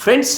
Friends,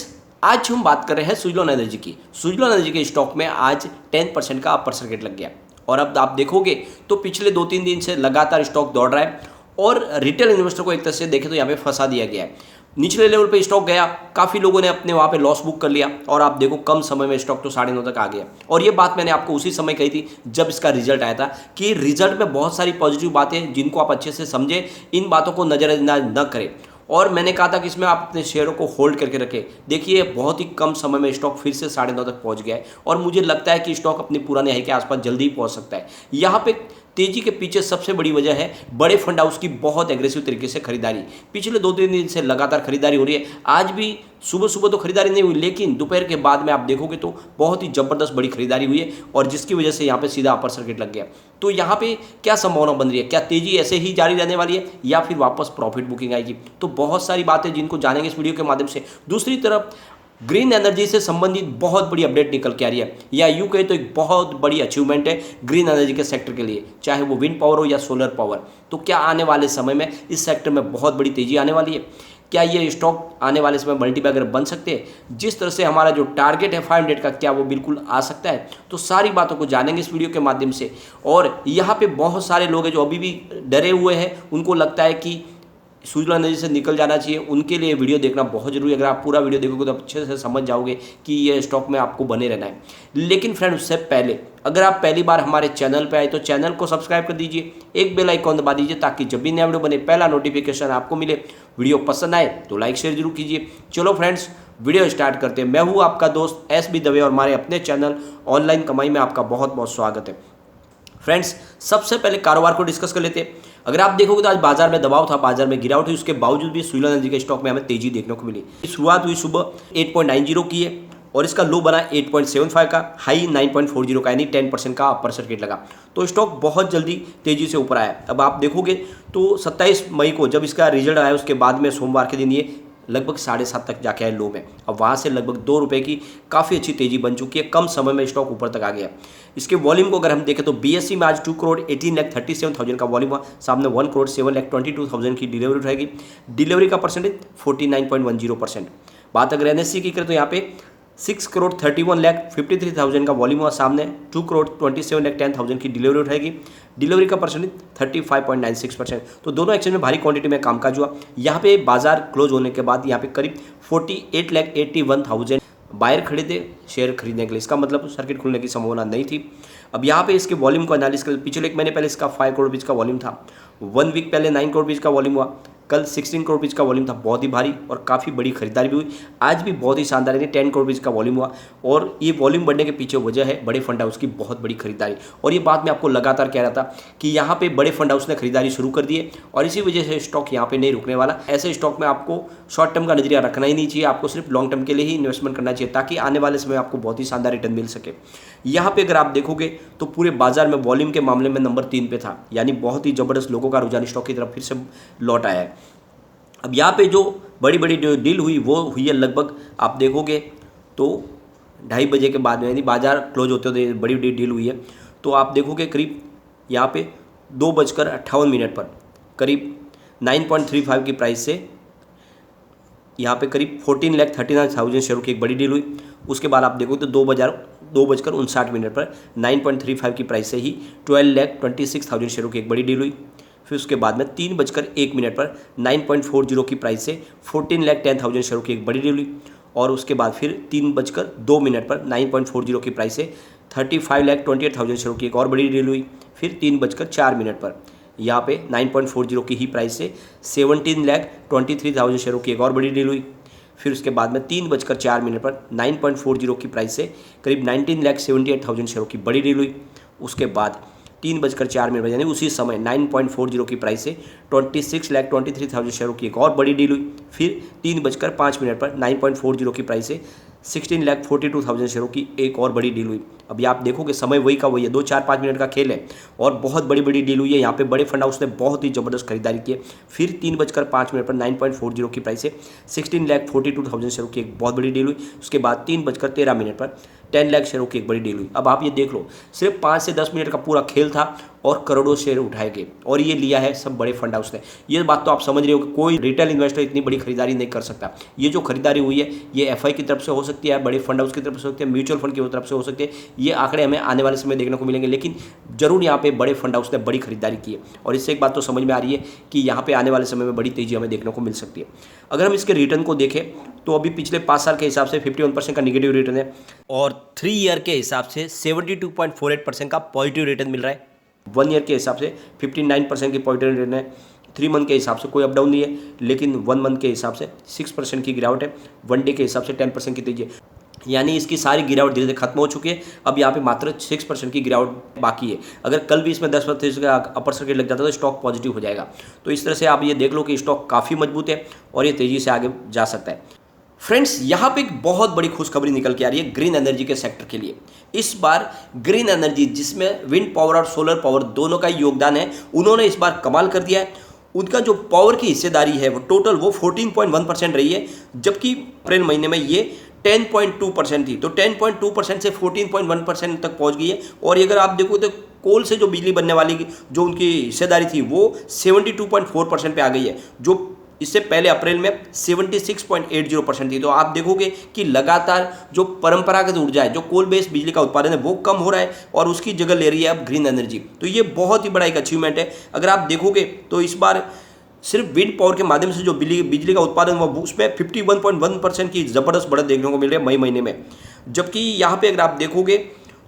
आज हम बात कर रहे हैं सुजलॉन एनर्जी की। सुजलॉन एनर्जी के स्टॉक में आज 10% का अपर सर्किट लग गया और अब आप देखोगे तो पिछले 2-3 दिन से लगातार स्टॉक दौड़ रहा है और रिटेल इन्वेस्टर को एक तरह से देखें तो यहाँ पे फंसा दिया गया है। निचले लेवल पे स्टॉक गया, काफ़ी लोगों ने अपने वहाँ पे लॉस बुक कर लिया और आप देखो कम समय में स्टॉक तो 9.5 तक आ गया। और ये बात मैंने आपको उसी समय कही थी जब इसका रिजल्ट आया था कि रिजल्ट में बहुत सारी पॉजिटिव बातें जिनको आप अच्छे से समझें, इन बातों को नज़रअंदाज न करें। और मैंने कहा था कि इसमें आप अपने शेयरों को होल्ड करके रखें। देखिए बहुत ही कम समय में स्टॉक फिर से 9.5 तक पहुंच गया है और मुझे लगता है कि स्टॉक अपनी पुराने हाई के आसपास जल्दी ही पहुंच सकता है। यहाँ पे तेजी के पीछे सबसे बड़ी वजह है बड़े फंड हाउस की बहुत एग्रेसिव तरीके से खरीदारी। पिछले 2-3 दिन से लगातार खरीदारी हो रही है। आज भी सुबह सुबह तो खरीदारी नहीं हुई, लेकिन दोपहर के बाद में आप देखोगे तो बहुत ही ज़बरदस्त बड़ी खरीदारी हुई है और जिसकी वजह से यहाँ पे सीधा अपर सर्किट लग गया। तो यहाँ पे क्या संभावना बन रही है? क्या तेजी ऐसे ही जारी रहने वाली है या फिर वापस प्रॉफिट बुकिंग आएगी? तो बहुत सारी बातें जिनको जानेंगे इस वीडियो के माध्यम से। दूसरी तरफ ग्रीन एनर्जी से संबंधित बहुत बड़ी अपडेट निकल के आ रही है, या यूं कहे तो एक बहुत बड़ी अचीवमेंट है ग्रीन एनर्जी के सेक्टर के लिए, चाहे वो विंड पावर हो या सोलर पावर। तो क्या आने वाले समय में इस सेक्टर में बहुत बड़ी तेजी आने वाली है? क्या ये स्टॉक आने वाले समय मल्टीबैगर बन सकते हैं? जिस तरह से हमारा जो टारगेट है 500 का, क्या वो बिल्कुल आ सकता है? तो सारी बातों को जानेंगे इस वीडियो के माध्यम से। और यहाँ पे बहुत सारे लोग हैं जो अभी भी डरे हुए हैं, उनको लगता है कि सुजलॉन एनर्जी से निकल जाना चाहिए। उनके लिए वीडियो देखना बहुत जरूरी है। अगर आप पूरा वीडियो देखोगे तो अच्छे से समझ जाओगे कि ये स्टॉक में आपको बने रहना है। लेकिन फ्रेंड, उससे पहले अगर आप पहली बार हमारे चैनल पे आए तो चैनल को सब्सक्राइब कर दीजिए, एक बेल आइकॉन दबा दीजिए ताकि जब भी नया वीडियो बने पहला नोटिफिकेशन आपको मिले। वीडियो पसंद आए तो लाइक शेयर जरूर कीजिए। चलो फ्रेंड्स, वीडियो स्टार्ट करते हैं। मैं हूँ आपका दोस्त एस बी दवे और हमारे अपने चैनल ऑनलाइन कमाई में आपका बहुत बहुत स्वागत है। फ्रेंड्स, सबसे पहले कारोबार को डिस्कस कर लेते हैं। अगर आप देखोगे तो आज बाजार में दबाव था, बाजार में गिरावट हुई, उसके बावजूद भी सुजलॉन एनर्जी के स्टॉक में हमें तेजी देखने को मिली। शुरुआत हुई सुबह 8.90 की है और इसका लो बना 8.75 का, हाई 9.40 का, यानी 10% का अपर सर्किट लगा। तो स्टॉक बहुत जल्दी तेजी से ऊपर आया। अब आप देखोगे तो 27 मई को जब इसका रिजल्ट आया उसके बाद में सोमवार के दिन ये लगभग 7.5 तक जाके आए लो में। अब वहाँ से लगभग 2 रुपये की काफ़ी अच्छी तेजी बन चुकी है। कम समय में स्टॉक ऊपर तक आ गया। इसके वॉल्यूम को अगर हम देखें तो बीएससी में आज 2,18,37,000 का वॉल्यूम हुआ, सामने 1,07,22,000 की डिलीवरी उठाएगी। डिलीवरी का परसेंटेज 49.10%। बात अगर एनएससी की करें तो यहाँ पे 6,31,53,000 का वॉल्यूम हुआ, सामने 2,27,10,000 की डिलीवरी उठाएगी। डिलीवरी का परसेंटेज 35.96%। तो दोनों एक्सचेंज में भारी क्वांटिटी में कामकाज हुआ। यहाँ पे बाजार क्लोज होने के बाद यहाँ पे करीब 48,81,000 बायर खड़े थे शेयर खरीदने के लिए। इसका मतलब सर्किट खुलने की संभावना नहीं थी। अब यहाँ पे इसके वॉल्यूम को एनालिसिस कर, पिछले एक महीने पहले इसका 5 करोड़ रुपीज़ का वॉल्यूम था, 1 वीक पहले 9 करोड़ रुपीज़ का वॉल्यूम हुआ, कल 16 करोड़ रुपीज़ का वॉल्यूम था। बहुत ही भारी और काफ़ी बड़ी खरीदारी भी हुई। आज भी बहुत ही शानदार, यानी 10 करोड़ रुपीज़ का वॉल्यूम हुआ और ये वॉल्यूम बढ़ने के पीछे वजह है बड़े फंड हाउस की बहुत बड़ी खरीदारी। और ये बात मैं आपको लगातार कह रहा था कि यहाँ पे बड़े फंड हाउस ने खरीदारी शुरू कर दी है और इसी वजह से स्टॉक यहाँ पे नहीं रुकने वाला। ऐसे स्टॉक में आपको शॉर्ट टर्म का नजरिया रखना ही नहीं चाहिए, आपको सिर्फ लॉन्ग टर्म के लिए ही इन्वेस्टमेंट करना चाहिए ताकि आने वाले समय आपको बहुत ही शानदार रिटर्न मिल सके। यहाँ पे अगर आप देखोगे तो पूरे बाजार में वॉल्यूम के मामले में नंबर 3 पे था, यानी बहुत ही जबरदस्त लोगों का रुझान स्टॉक की तरफ फिर से लौट आया है। अब यहाँ पे जो बड़ी बड़ी डील हुई वो हुई है लगभग आप देखोगे तो 2:30 बजे के बाद में, यानी बाजार क्लोज होते होते बड़ी बड़ी डील हुई है। तो आप देखोगे करीब यहाँ पे 2:58 पर करीब 9.35 की प्राइस से यहाँ पे करीब 14,39,000 शेयरों की एक बड़ी डील हुई। उसके बाद आप देखो तो 2:59 पर 9.35 की प्राइस से ही 12,26,000 शेयरों की एक बड़ी डील हुई। फिर उसके बाद में 3:01 पर 9.40 की प्राइस से 14,10,000 शेयरों की एक बड़ी डील हुई और उसके बाद फिर 3:02 पर 9.40 की प्राइस से 35,28,000 शेयरों की एक और बड़ी डील हुई। फिर 3:04 पर यहाँ पे 9.40 की ही प्राइस से 17,23,000 शेयरों की एक और बड़ी डील हुई। फिर उसके बाद में 3:04 पर 9.40 की प्राइस से करीब 19,78,000 शेयरों की बड़ी डील हुई। उसके बाद 3:04 यानी उसी समय 9.40 की प्राइस से 26,23,000 शेयरों की एक और बड़ी डील हुई। फिर 3:05 पर 9.40 की प्राइस से 16,42,000 शेयरों की एक और बड़ी डील हुई। अभी आप देखोगे समय वही का वही है, 2-4-5 मिनट का खेल है और बहुत बड़ी बड़ी डील हुई है। यहाँ पे बड़े फंड हाउस ने बहुत ही ज़बरदस्त खरीदारी की है। फिर 3:05 पर 9.40 की प्राइस से 16,42,000 शेयरों की एक बहुत बड़ी डील हुई। उसके बाद 3:13 पर 10 लाख शेयरों की एक बड़ी डील हुई। अब आप ये देख लो, सिर्फ 5 से 10 मिनट का पूरा खेल था और करोड़ों शेयर उठाएंगे, और ये लिया है सब बड़े फंड हाउस ने। ये बात तो आप समझ रहे हो कि कोई रिटेल इन्वेस्टर इतनी बड़ी खरीदारी नहीं कर सकता। ये जो खरीदारी हुई है ये एफआई की तरफ से हो सकती है, बड़े फंड हाउस की तरफ से हो सकती है, म्यूचुअल फंड की तरफ से हो सकती है। ये आंकड़े हमें आने वाले समय देखने को मिलेंगे, लेकिन जरूर यहाँ पे बड़े फंड हाउस ने बड़ी खरीदारी की है, और इससे एक बात तो समझ में आ रही है कि यहाँ पे आने वाले समय में बड़ी तेजी हमें देखने को मिल सकती है। अगर हम इसके रिटर्न को देखें तो अभी पिछले 5 साल के हिसाब से 51% का नेगेटिव रिटर्न है, और 3 ईयर के हिसाब से 72.48% का पॉजिटिव रिटर्न मिल रहा है। 1 ईयर के हिसाब से 59% की पॉजिटिव रिटर्न है। 3 मंथ के हिसाब से कोई अप डाउन नहीं है, लेकिन 1 मंथ के हिसाब से 6% की गिरावट है। 1 डे के हिसाब से 10% की तेजी है, यानी इसकी सारी गिरावट धीरे धीरे खत्म हो चुकी है। अब यहाँ पे मात्र 6% की गिरावट बाकी है। अगर कल भी इसमें 10% का अपर सर्किट लग जाता है तो स्टॉक पॉजिटिव हो जाएगा। तो इस तरह से आप ये देख लो कि स्टॉक काफ़ी मजबूत है और ये तेज़ी से आगे जा सकता है। फ्रेंड्स, यहाँ पे एक बहुत बड़ी खुशखबरी निकल के आ रही है ग्रीन एनर्जी के सेक्टर के लिए। इस बार ग्रीन एनर्जी, जिसमें विंड पावर और सोलर पावर दोनों का योगदान है, उन्होंने इस बार कमाल कर दिया है। उनका जो पावर की हिस्सेदारी है वो टोटल 14.1% रही है, जबकि अप्रैल महीने में ये 10.2% थी। तो 10.2% से 14.1% तक पहुंच गई है। और अगर आप देखो तो कोल से जो बिजली बनने वाली जो उनकी हिस्सेदारी थी वो 72.4% पे आ गई है, जो इससे पहले अप्रैल में 76.80% थी। तो आप देखोगे कि लगातार जो परंपरागत ऊर्जा है, जो कोल बेस्ड बिजली का उत्पादन है, वो कम हो रहा है और उसकी जगह ले रही है अब ग्रीन एनर्जी। तो ये बहुत ही बड़ा एक अचीवमेंट है। अगर आप देखोगे तो इस बार सिर्फ विंड पावर के माध्यम से जो बिजली का उत्पादन हुआ उसमें 51.1% की ज़बरदस्त बढ़त देखने को मिल रही है मई महीने में। जबकि यहाँ पे अगर आप देखोगे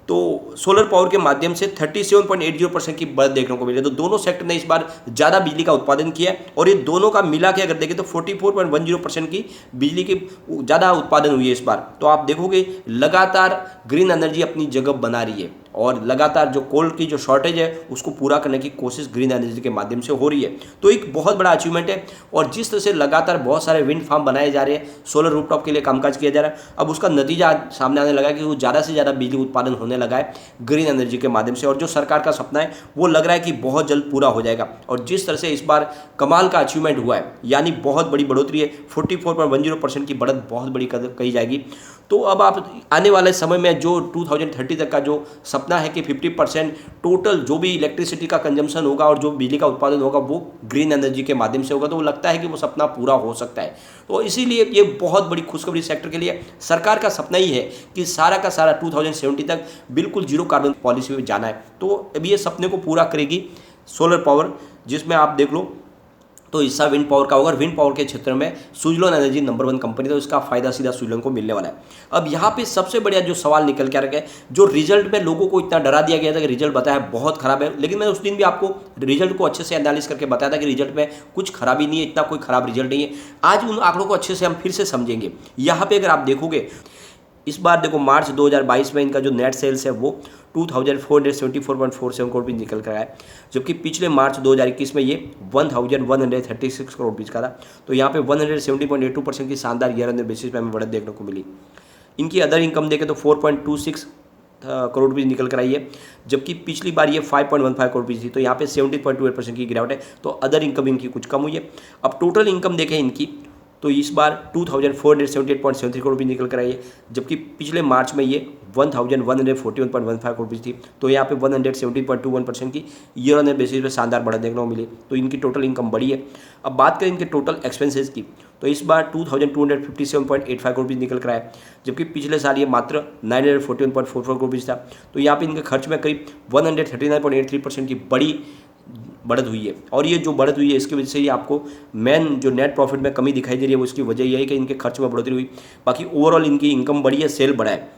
तो सोलर पावर के माध्यम से 37.80% की बढ़त देखने को मिली है। तो दोनों सेक्टर ने इस बार ज़्यादा बिजली का उत्पादन किया है, और ये दोनों का मिला के अगर देखें तो 44.10% की बिजली की ज़्यादा उत्पादन हुई है इस बार। तो आप देखोगे लगातार ग्रीन एनर्जी अपनी जगह बना रही है, और लगातार जो कोल की जो शॉर्टेज है उसको पूरा करने की कोशिश ग्रीन एनर्जी के माध्यम से हो रही है। तो एक बहुत बड़ा अचीवमेंट है। और जिस तरह से लगातार बहुत सारे विंड फार्म बनाए जा रहे हैं, सोलर रूफटॉप के लिए कामकाज किया जा रहा है, अब उसका नतीजा सामने आने लगा है कि वो ज़्यादा से ज़्यादा बिजली उत्पादन होने लगा है ग्रीन एनर्जी के माध्यम से। और जो सरकार का सपना है वो लग रहा है कि बहुत जल्द पूरा हो जाएगा। और जिस तरह से इस बार कमाल का अचीवमेंट हुआ है, यानी बहुत बड़ी बढ़ोतरी है, 44.10% की बढ़त बहुत बड़ी कही जाएगी। तो अब आप आने वाले समय में जो 2030 तक का जो सपना है कि 50% टोटल जो भी इलेक्ट्रिसिटी का कंजम्पशन होगा और जो बिजली का उत्पादन होगा वो ग्रीन एनर्जी के माध्यम से होगा, तो वो लगता है कि वो सपना पूरा हो सकता है। तो इसीलिए ये बहुत बड़ी खुशखबरी सेक्टर के लिए। सरकार का सपना ही है कि सारा का सारा 2070 तक बिल्कुल जीरो कार्बन पॉलिसी में जाना है। तो अब ये सपने को पूरा करेगी सोलर पावर, जिसमें आप देख लो तो हिस्सा विंड पावर का होगा। और विंड पावर के क्षेत्र में सुजलोन एनर्जी नंबर 1 कंपनी, तो इसका फायदा सीधा सुजलोन को मिलने वाला है। अब यहाँ पे सबसे बढ़िया जो सवाल निकल के आ रहा है, जो रिजल्ट में लोगों को इतना डरा दिया गया था कि रिजल्ट बताया बहुत खराब है, लेकिन मैं उस दिन भी आपको रिजल्ट को अच्छे से एनालिसिस करके बताया था कि रिजल्ट में कुछ खराबी नहीं है, इतना कोई खराब रिजल्ट नहीं है। आज उन आंकड़ों को अच्छे से हम फिर से समझेंगे। यहाँ पे अगर आप देखोगे इस बार देखो मार्च 2022 में इनका जो नेट सेल्स है वो 2474.47 करोड़ रुपये निकल कर आया, जबकि पिछले मार्च 2021 में ये 1136 करोड़ रुपये का था। तो यहाँ पे 170.82% की शानदार ईयर ऑन ईयर बेसिस पे हमें बढ़त देखने को मिली। इनकी अदर इनकम देखें तो 4.26 करोड़ रुपये निकल कर आई है, जबकि पिछली बार ये 5.15 करोड़ रुपये थी। तो यहाँ पे 70.28% की गिरावट है। तो अदर इनकम इनकी कुछ कम हुई है। अब टोटल इनकम देखें इनकी तो इस बार 2478.73 करोड़ रुपये निकल कर आई है, जबकि पिछले मार्च में ये 1141.15 करोड़ रुपये थी। तो यहाँ पे 170.21% की ईयर ऑन ईयर बेसिस पे शानदार बढ़त देखने को मिली। तो इनकी टोटल इनकम बढ़ी है। अब बात करें इनके टोटल एक्सपेंसेस की, तो इस बार 2257.85 करोड़ रुपये निकल कर आया, जबकि पिछले साल ये मात्र 941.44 करोड़ रुपये था। तो यहाँ पे इनके खर्च में करीब 139.83% की बड़ी बढ़त हुई है। और ये जो बढ़त हुई है इसकी वजह से ही आपको मेन जो नेट प्रॉफिट में कमी दिखाई दे रही है, वो इसकी वजह यह है कि इनके खर्च में बढ़ोतरी हुई। बाकी ओवरऑल इनकी इनकम बढ़ी है, सेल बढ़ा है।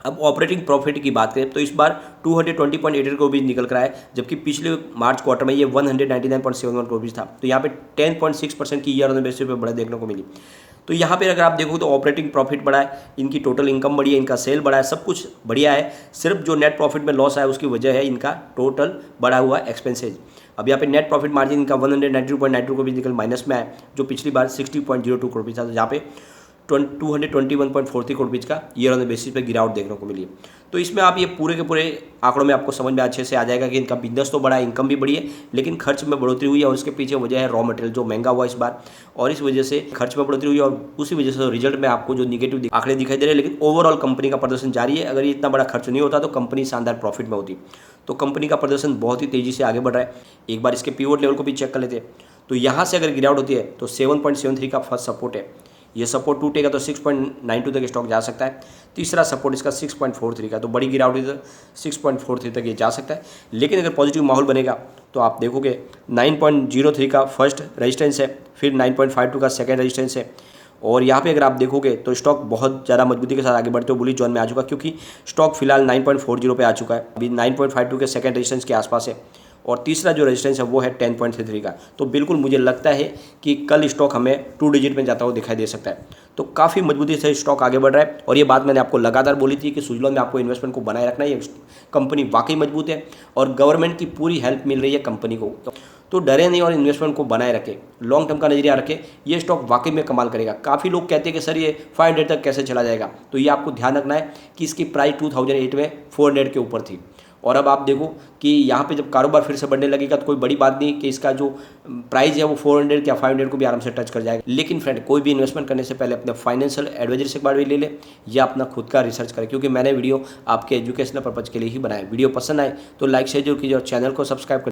अब ऑपरेटिंग प्रॉफिट की बात करें तो इस बार 220.80 करोड़ रुपये निकल कर आया, जबकि पिछले मार्च क्वार्टर में ये 199.71 करोड़ रुपये था। तो यहाँ पे 10.6% की ईयर ऑन बेसिस पे बढ़त देखने को मिली। तो यहाँ पे अगर आप देखो तो ऑपरेटिंग प्रॉफिट बढ़ा है, इनकी टोटल इनकम बढ़ी है, इनका सेल बढ़ा है, सब कुछ बढ़िया है। सिर्फ जो नेट प्रॉफिट में लॉस आया उसकी वजह है इनका टोटल बढ़ा हुआ एक्सपेंसेज। अब यहाँ पे नेट प्रॉफिट मार्जिन इनका 192.92 को भी निकल माइनस में आया, जो पिछली बार 60.02 करोड़ रुपये था। तो यहाँ पे 221.43 करोड़ रुपीज़ का ईयर ऑन द बेसिस पे गिरावट देखने को मिली है। तो इसमें आप ये पूरे के पूरे आंकड़ों में आपको समझ में अच्छे से आ जाएगा कि इनका बिजनेस तो बड़ा है, इनकम भी बढ़ी है, लेकिन खर्च में बढ़ोतरी हुई है और उसके पीछे वजह है रॉ मटेरियल जो महंगा हुआ इस बार, और इस वजह से खर्च में बढ़ोतरी हुई है और उसी वजह से रिजल्ट में आपको जो निगेटिव आंकड़े दिखाई दे रहे हैं। लेकिन ओवरऑल कंपनी का प्रदर्शन जारी है। अगर ये इतना बड़ा खर्च नहीं होता तो कंपनी शानदार प्रॉफिट में होती। तो कंपनी का प्रदर्शन बहुत ही तेज़ी से आगे बढ़ रहा है। एक बार इसके पिवट लेवल को भी चेक कर लेते हैं। तो यहाँ से अगर गिरावट होती है तो 7.73 का फर्स्ट सपोर्ट है, ये सपोर्ट टूटेगा तो 6.92 तक स्टॉक जा सकता है। तीसरा सपोर्ट इसका 6.43 का, तो बड़ी गिरावट हुई तो 6.43 तक ये जा सकता है। लेकिन अगर पॉजिटिव माहौल बनेगा तो आप देखोगे 9.03 का फर्स्ट रेजिस्टेंस है, फिर 9.52 का सेकेंड रेजिस्टेंस है, और यहाँ पे अगर आप देखोगे तो स्टॉक बहुत ज़्यादा मजबूती के साथ आगे बढ़ते हुए बुलिश जोन में आ चुका, क्योंकि स्टॉक फिलहाल 9.40 पे आ चुका है, अभी 9.52 के सेकेंड रेजिस्टेंस के आसपास है, और तीसरा जो रेजिस्टेंस है वो है 10.33 का। तो बिल्कुल मुझे लगता है कि कल स्टॉक हमें 2 डिजिट में जाता हुआ दिखाई दे सकता है। तो काफ़ी मजबूती से स्टॉक आगे बढ़ रहा है, और ये बात मैंने आपको लगातार बोली थी कि सुजलॉन में आपको इन्वेस्टमेंट को बनाए रखना है। ये कंपनी वाकई मजबूत है और गवर्नमेंट की पूरी हेल्प मिल रही है कंपनी को। तो डरे नहीं और इन्वेस्टमेंट को बनाए रखें, लॉन्ग टर्म का नजरिया रखें। ये स्टॉक वाकई में कमाल करेगा। काफ़ी लोग कहते हैं कि सर ये 500 तक कैसे चला जाएगा, तो ये आपको ध्यान रखना है कि इसकी प्राइस 2008 में 400 के ऊपर थी, और अब आप देखो कि यहाँ पे जब कारोबार फिर से बढ़ने लगेगा तो कोई बड़ी बात नहीं कि इसका जो प्राइस है वो 400 या 500 को भी आराम से टच कर जाएगा। लेकिन फ्रेंड, कोई भी इन्वेस्टमेंट करने से पहले अपने फाइनेंशियल एडवाइजर से एक बार भी ले ले या अपना खुद का रिसर्च करें, क्योंकि मैंने वीडियो आपके एजुकेशनल पर्पज के लिए ही बनाया। वीडियो पसंद आए तो लाइक शेयर जरूर कीजिए और चैनल को सब्सक्राइब